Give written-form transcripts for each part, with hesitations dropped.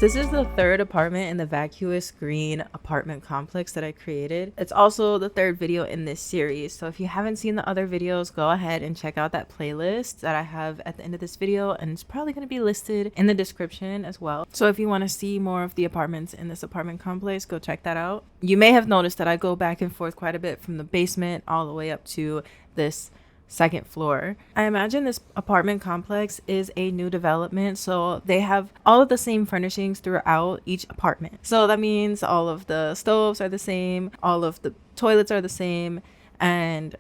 This is the third apartment in the Vacuous green apartment complex that I created. It's also the third video in this series. So if you haven't seen the other videos, go ahead and check out that playlist that I have at the end of this video, and it's probably going to be listed in the description as well. So if you want to see more of the apartments in this apartment complex, go check that out. You may have noticed that I go back and forth quite a bit from the basement all the way up to this second floor. I imagine this apartment complex is a new development, so they have all of the same furnishings throughout each apartment. So that means all of the stoves are the same, all of the toilets are the same, and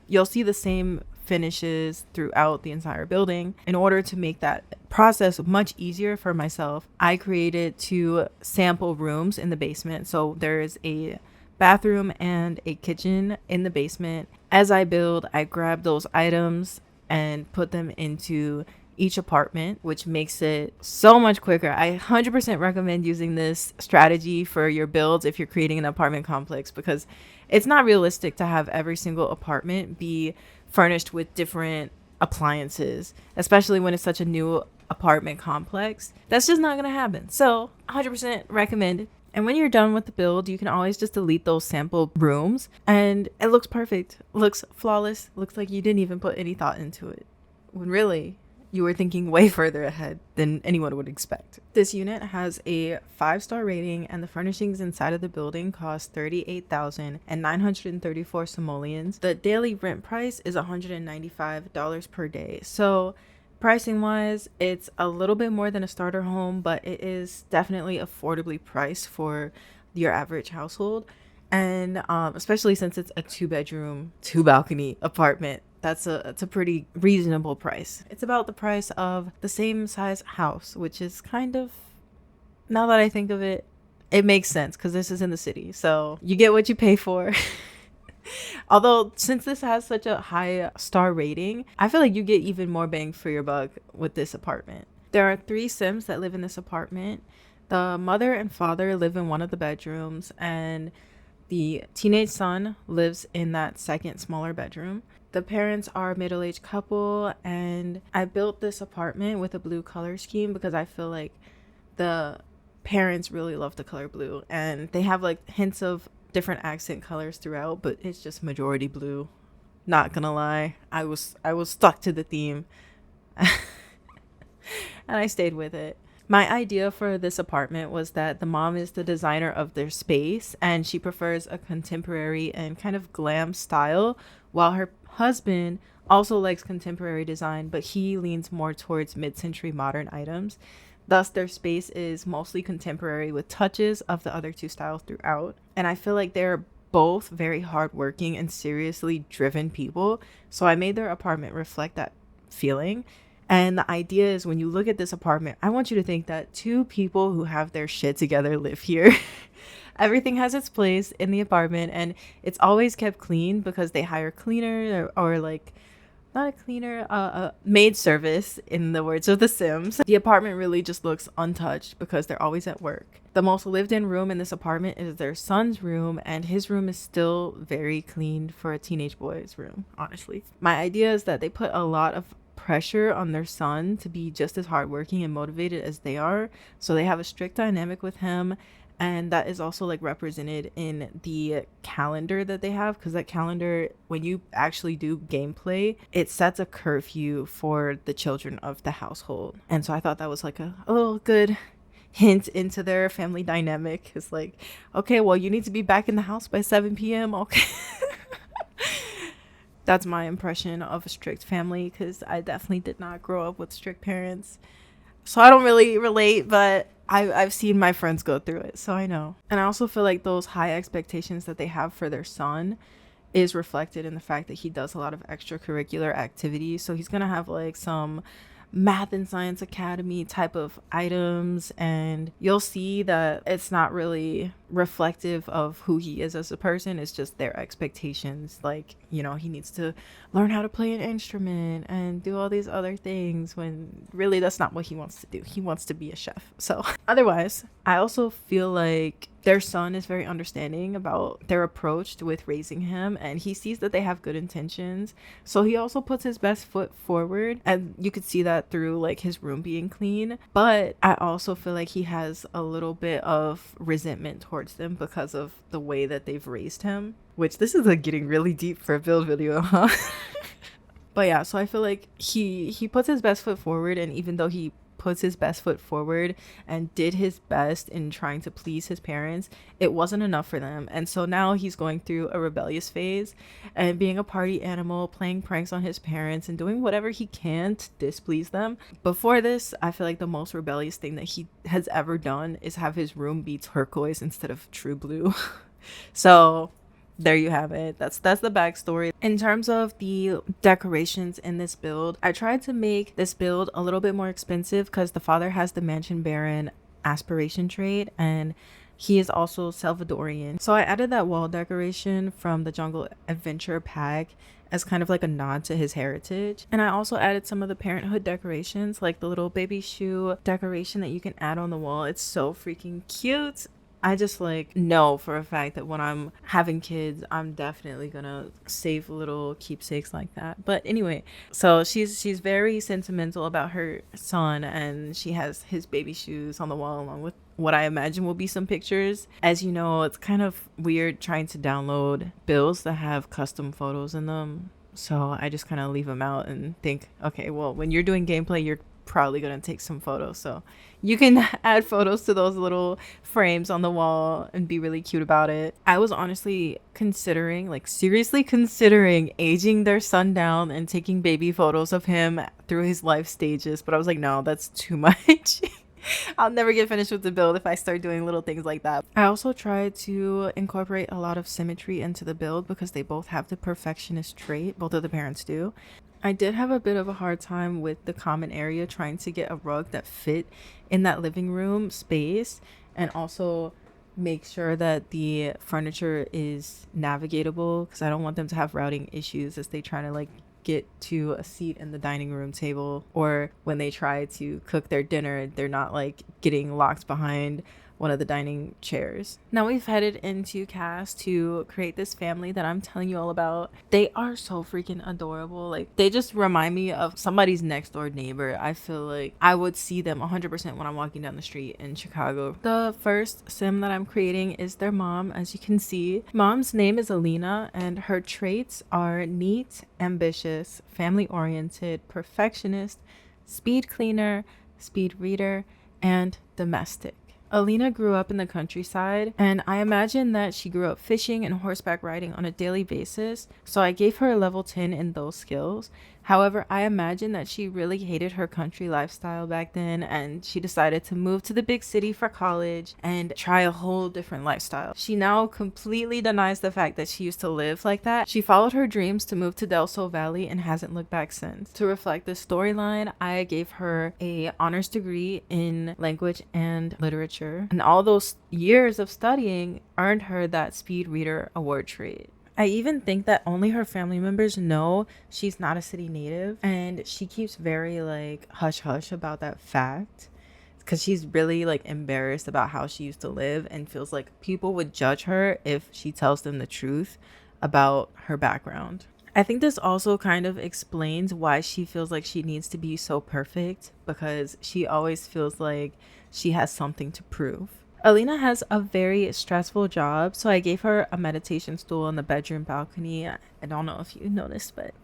you'll see the same finishes throughout the entire building. In order to make that process much easier for myself, I created 2 sample rooms in the basement. So there's a bathroom and a kitchen in the basement. As I build, I grab those items and put them into each apartment, which makes it so much quicker. I 100% recommend using this strategy for your builds if you're creating an apartment complex, because it's not realistic to have every single apartment be furnished with different appliances, especially when it's such a new apartment complex. That's just not gonna happen. So 100% recommend. And when you're done with the build, you can always just delete those sample rooms and it looks perfect. Looks flawless. Looks like you didn't even put any thought into it, when really you were thinking way further ahead than anyone would expect. This unit has a 5-star rating, and the furnishings inside of the building cost 38,934 simoleons. The daily rent price is $195 per day. So pricing wise, it's a little bit more than a starter home, but it is definitely affordably priced for your average household. And especially since it's a 2-bedroom, 2-balcony apartment, it's a pretty reasonable price. It's about the price of the same size house, which is kind of, now that I think of it, it makes sense because this is in the city. So you get what you pay for. Although, since this has such a high star rating, I feel like you get even more bang for your buck with this apartment. There are 3 Sims that live in this apartment. The mother and father live in one of the bedrooms, and the teenage son lives in that second smaller bedroom. The parents are a middle-aged couple, and I built this apartment with a blue color scheme because I feel like the parents really love the color blue, and they have like hints of different accent colors throughout, but it's just majority blue. Not gonna lie, I was stuck to the theme and I stayed with it. My idea for this apartment was that the mom is the designer of their space, and she prefers a contemporary and kind of glam style, while her husband also likes contemporary design, but he leans more towards mid-century modern items. Thus, their space is mostly contemporary with touches of the other 2 styles throughout. And I feel like they're both very hardworking and seriously driven people. So I made their apartment reflect that feeling. And the idea is, when you look at this apartment, I want you to think that 2 people who have their shit together live here. Everything has its place in the apartment, and it's always kept clean because they hire cleaner or like, not a cleaner, a maid service, in the words of The Sims. The apartment really just looks untouched because they're always at work. The most lived-in room in this apartment is their son's room, and his room is still very clean for a teenage boy's room, honestly. My idea is that they put a lot of pressure on their son to be just as hardworking and motivated as they are, so they have a strict dynamic with him. And that is also like represented in the calendar that they have, because that calendar, when you actually do gameplay, it sets a curfew for the children of the household. And so I thought that was like a little good hint into their family dynamic. It's like, okay, well, you need to be back in the house by 7 p.m. Okay. That's my impression of a strict family, because I definitely did not grow up with strict parents. So I don't really relate, but I've seen my friends go through it, so I know. And I also feel like those high expectations that they have for their son is reflected in the fact that he does a lot of extracurricular activities. So he's gonna have like some math and science academy type of items, and you'll see that it's not really reflective of who he is as a person. It's just their expectations. Like, you know, he needs to learn how to play an instrument and do all these other things, when really that's not what he wants to do. He wants to be a chef. So otherwise, I also feel like their son is very understanding about their approach with raising him, and he sees that they have good intentions, so he also puts his best foot forward, and you could see that through like his room being clean. But I also feel like he has a little bit of resentment towards them because of the way that they've raised him, which this is like getting really deep for a build video, huh? But yeah, so I feel like he puts his best foot forward, and even though he puts his best foot forward and did his best in trying to please his parents, it wasn't enough for them. And so now he's going through a rebellious phase and being a party animal, playing pranks on his parents and doing whatever he can to displease them. Before this, I feel like the most rebellious thing that he has ever done is have his room be turquoise instead of true blue. So there you have it. That's the backstory. In terms of the decorations in this build, I tried to make this build a little bit more expensive because the father has the Mansion Baron aspiration trait, and he is also Salvadorian. So I added that wall decoration from the Jungle Adventure pack as kind of like a nod to his heritage. And I also added some of the parenthood decorations, like the little baby shoe decoration that you can add on the wall. It's so freaking cute. I just like know for a fact that when I'm having kids, I'm definitely gonna save little keepsakes like that. But anyway, so she's very sentimental about her son, and she has his baby shoes on the wall along with what I imagine will be some pictures. As you know, it's kind of weird trying to download builds that have custom photos in them. So I just kind of leave them out and think, okay, well, when you're doing gameplay, you're probably gonna take some photos, so you can add photos to those little frames on the wall and be really cute about it. I was honestly considering, like seriously considering, aging their son down and taking baby photos of him through his life stages, but I was like, no, that's too much. I'll never get finished with the build if I start doing little things like that. I also tried to incorporate a lot of symmetry into the build because they both have the perfectionist trait, both of the parents do. I did have a bit of a hard time with the common area, trying to get a rug that fit in that living room space and also make sure that the furniture is navigatable, because I don't want them to have routing issues as they try to like get to a seat in the dining room table, or when they try to cook their dinner, they're not like getting locked behind one of the dining chairs. Now we've headed into CAS to create this family that I'm telling you all about. They are so freaking adorable. Like, they just remind me of somebody's next door neighbor. I feel like I would see them 100% when I'm walking down the street in Chicago. The first sim that I'm creating is their mom. As you can see, mom's name is Alina, and her traits are neat, ambitious, family oriented, perfectionist, speed cleaner, speed reader, and domestic. Alina grew up in the countryside, and I imagine that she grew up fishing and horseback riding on a daily basis, so I gave her a level 10 in those skills. However, I imagine that she really hated her country lifestyle back then, and she decided to move to the big city for college and try a whole different lifestyle. She now completely denies the fact that she used to live like that. She followed her dreams to move to Del Sol Valley and hasn't looked back since. To reflect this storyline, I gave her a honors degree in language and literature, and all those years of studying earned her that speed reader award trait. I even think that only her family members know she's not a city native, and she keeps very like hush hush about that fact because she's really like embarrassed about how she used to live and feels like people would judge her if she tells them the truth about her background. I think this also kind of explains why she feels like she needs to be so perfect, because she always feels like she has something to prove. Alina has a very stressful job, so I gave her a meditation stool on the bedroom balcony. I don't know if you noticed, but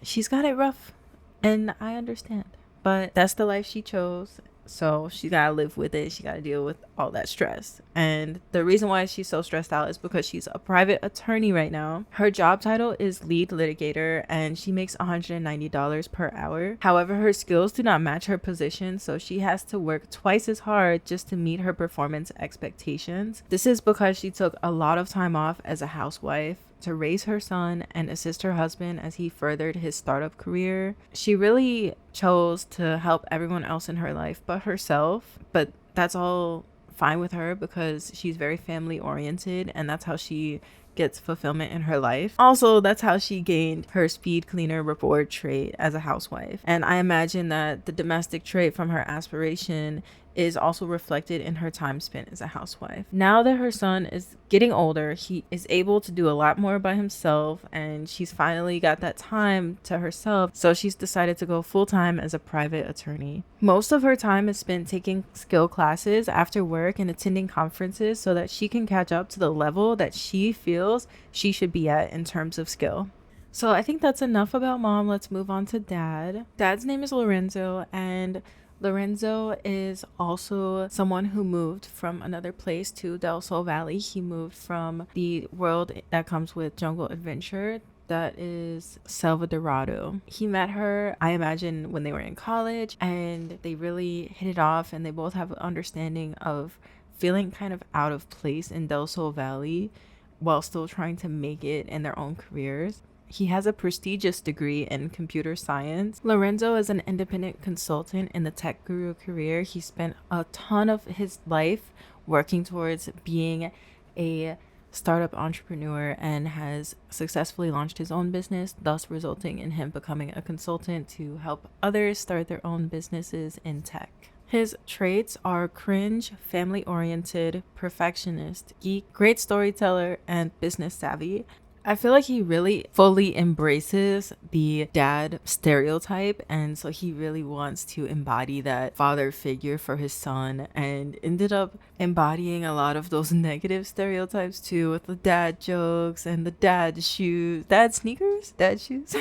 she's got it rough, and I understand. But that's the life she chose, so she gotta live with it. She gotta deal with all that stress. And the reason why she's so stressed out is because she's a private attorney right now. Her job title is lead litigator, and she makes $190 per hour. However, her skills do not match her position, so she has to work twice as hard just to meet her performance expectations. This is because she took a lot of time off as a housewife to raise her son and assist her husband as he furthered his startup career. She really chose to help everyone else in her life but herself, but that's all fine with her because she's very family oriented, and that's how she gets fulfillment in her life. Also, that's how she gained her speed cleaner reward trait as a housewife. And I imagine that the domestic trait from her aspiration is also reflected in her time spent as a housewife. Now that her son is getting older, he is able to do a lot more by himself, and she's finally got that time to herself, so she's decided to go full-time as a private attorney. Most of her time is spent taking skill classes after work and attending conferences so that she can catch up to the level that she feels she should be at in terms of skill. So I think that's enough about mom. Let's move on to dad. Dad's name is Lorenzo, and Lorenzo is also someone who moved from another place to Del Sol Valley. He moved from the world that comes with jungle adventure, that is Selva Dorado. He met her, I imagine, when they were in college, and they really hit it off, and they both have an understanding of feeling kind of out of place in Del Sol Valley while still trying to make it in their own careers. He has a prestigious degree in computer science. Lorenzo is an independent consultant in the tech guru career. He spent a ton of his life working towards being a startup entrepreneur and has successfully launched his own business, thus resulting in him becoming a consultant to help others start their own businesses in tech. His traits are cringe, family-oriented, perfectionist, geek, great storyteller, and business savvy. I feel like he really fully embraces the dad stereotype, and so he really wants to embody that father figure for his son, and ended up embodying a lot of those negative stereotypes too, with the dad jokes and the dad shoes, dad sneakers, dad shoes,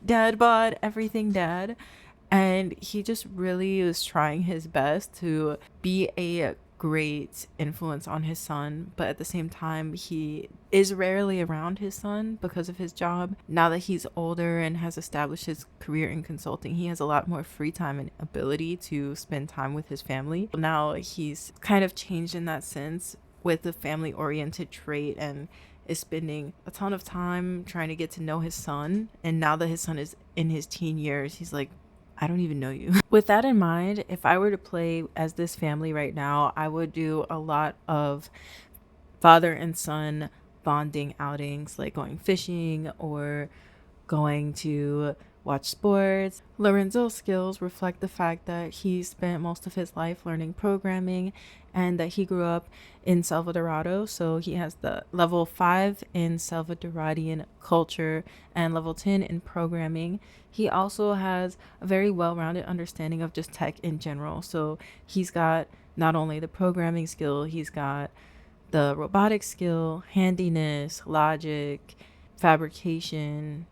dad bod, everything dad. And he just really was trying his best to be a great influence on his son, but at the same time he is rarely around his son because of his job. Now that he's older and has established his career in consulting, he has a lot more free time and ability to spend time with his family. Now he's kind of changed in that sense with the family oriented trait, and is spending a ton of time trying to get to know his son. And now that his son is in his teen years, he's like, I don't even know you. With that in mind, if I were to play as this family right now, I would do a lot of father and son bonding outings, like going fishing or going to watch sports. Lorenzo's skills reflect the fact that he spent most of his life learning programming and that he grew up in Salvadorado. So he has the level 5 in Salvadoradian culture and level 10 in programming. He also has a very well-rounded understanding of just tech in general. So he's got not only the programming skill, he's got the robotic skill, handiness, logic, fabrication,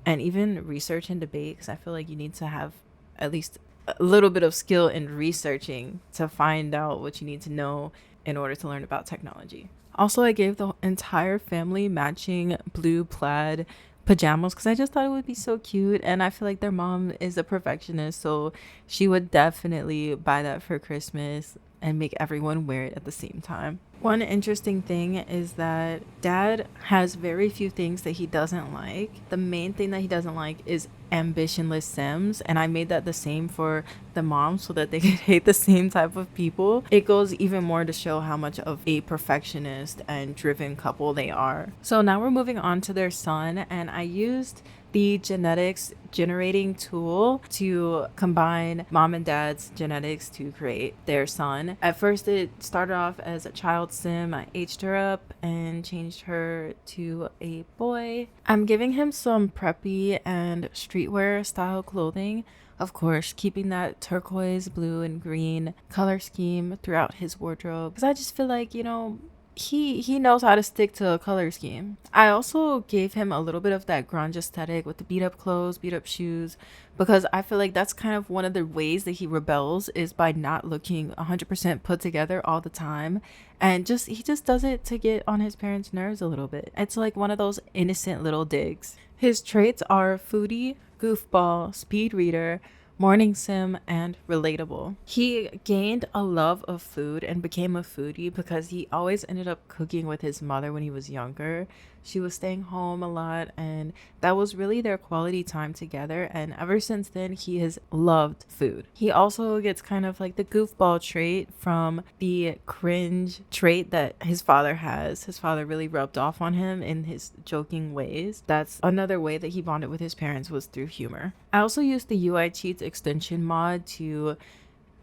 and even research and debate, because I feel like you need to have at least a little bit of skill in researching to find out what you need to know in order to learn about technology. Also, I gave the entire family matching blue plaid pajamas because I just thought it would be so cute, and I feel like their mom is a perfectionist, so she would definitely buy that for Christmas and make everyone wear it at the same time. One interesting thing is that dad has very few things that he doesn't like. The main thing that he doesn't like is ambitionless sims, and I made that the same for the mom so that they could hate the same type of people. It goes even more to show how much of a perfectionist and driven couple they are. So now we're moving on to their son, and I used the genetics generating tool to combine mom and dad's genetics to create their son. At first it started off as a child sim. I aged her up and changed her to a boy. I'm giving him some preppy and streetwear style clothing, of course keeping that turquoise, blue, and green color scheme throughout his wardrobe, because I just feel like, you know, he knows how to stick to a color scheme. I also gave him a little bit of that grunge aesthetic with the beat up clothes, beat up shoes, because I feel like that's kind of one of the ways that he rebels, is by not looking 100% put together all the time, and he just does it to get on his parents' nerves a little bit. It's like one of those innocent little digs. His traits are foodie, goofball, speed reader, morning sim, and relatable. He gained a love of food and became a foodie because he always ended up cooking with his mother when he was younger. She was staying home a lot, and that was really their quality time together. And ever since then, he has loved food. He also gets kind of like the goofball trait from the cringe trait that his father has. His father really rubbed off on him in his joking ways. That's another way that he bonded with his parents, was through humor. I also used the UI Cheats extension mod to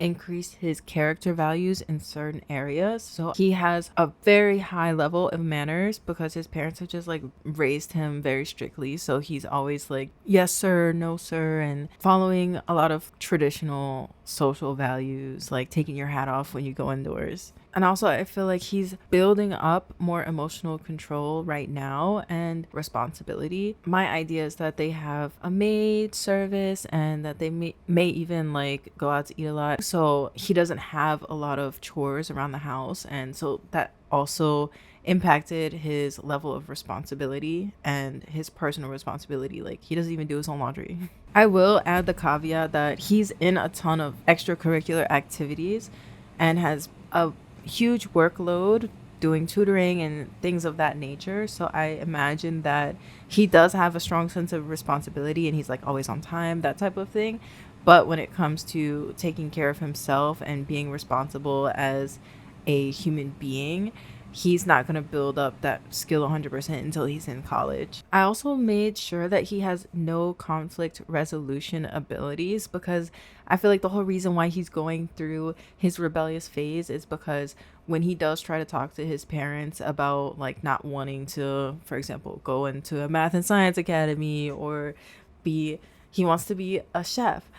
increase his character values in certain areas. So he has a very high level of manners because his parents have just like raised him very strictly. So he's always like, yes, sir, no, sir, and following a lot of traditional social values, like taking your hat off when you go indoors. And also, I feel like he's building up more emotional control right now and responsibility. My idea is that they have a maid service and that they may even like go out to eat a lot. So he doesn't have a lot of chores around the house. And so that also impacted his level of responsibility and his personal responsibility. Like, he doesn't even do his own laundry. I will add the caveat that he's in a ton of extracurricular activities and has a huge workload doing tutoring and things of that nature. So I imagine that he does have a strong sense of responsibility and he's like always on time, that type of thing. But when it comes to taking care of himself and being responsible as a human being, he's not going to build up that skill 100% until he's in college. I also made sure that he has no conflict resolution abilities, because I feel like the whole reason why he's going through his rebellious phase is because when he does try to talk to his parents about like not wanting to, for example, go into a math and science academy or he wants to be a chef,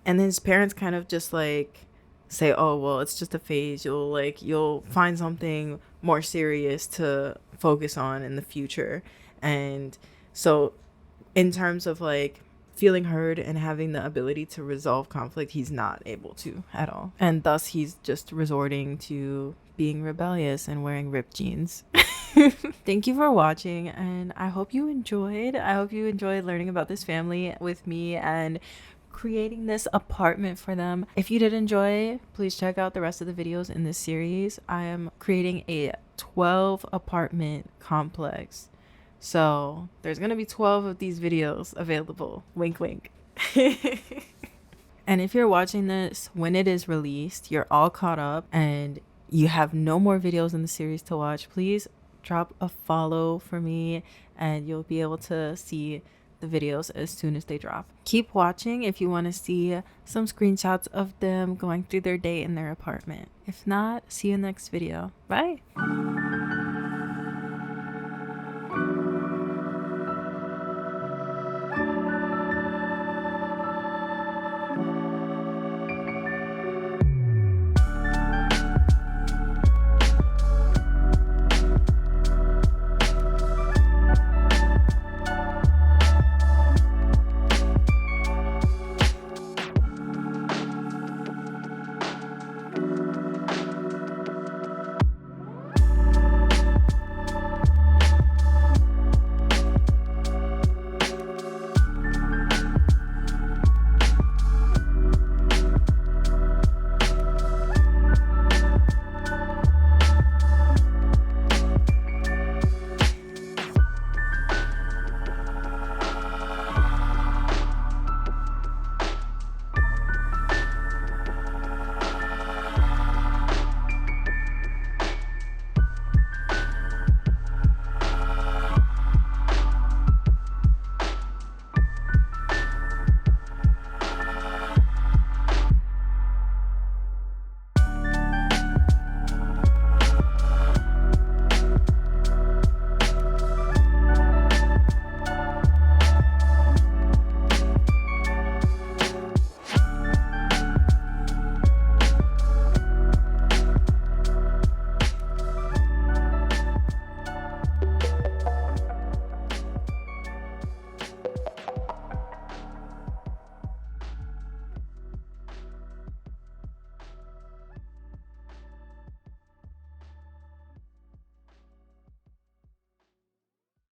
and his parents kind of just like say, oh well, it's just a phase, you'll find something more serious to focus on in the future. And so in terms of like feeling heard and having the ability to resolve conflict, he's not able to at all, and thus he's just resorting to being rebellious and wearing ripped jeans. Thank you for watching, and I hope you enjoyed learning about this family with me and creating this apartment for them. If you did enjoy, please check out the rest of the videos in this series. I am creating a 12 apartment complex, so there's gonna be 12 of these videos available. Wink wink. And if you're watching this when it is released, you're all caught up and you have no more videos in the series to watch, please drop a follow for me and you'll be able to see the videos as soon as they drop. Keep watching if you want to see some screenshots of them going through their day in their apartment. If not, see you in the next video. Bye.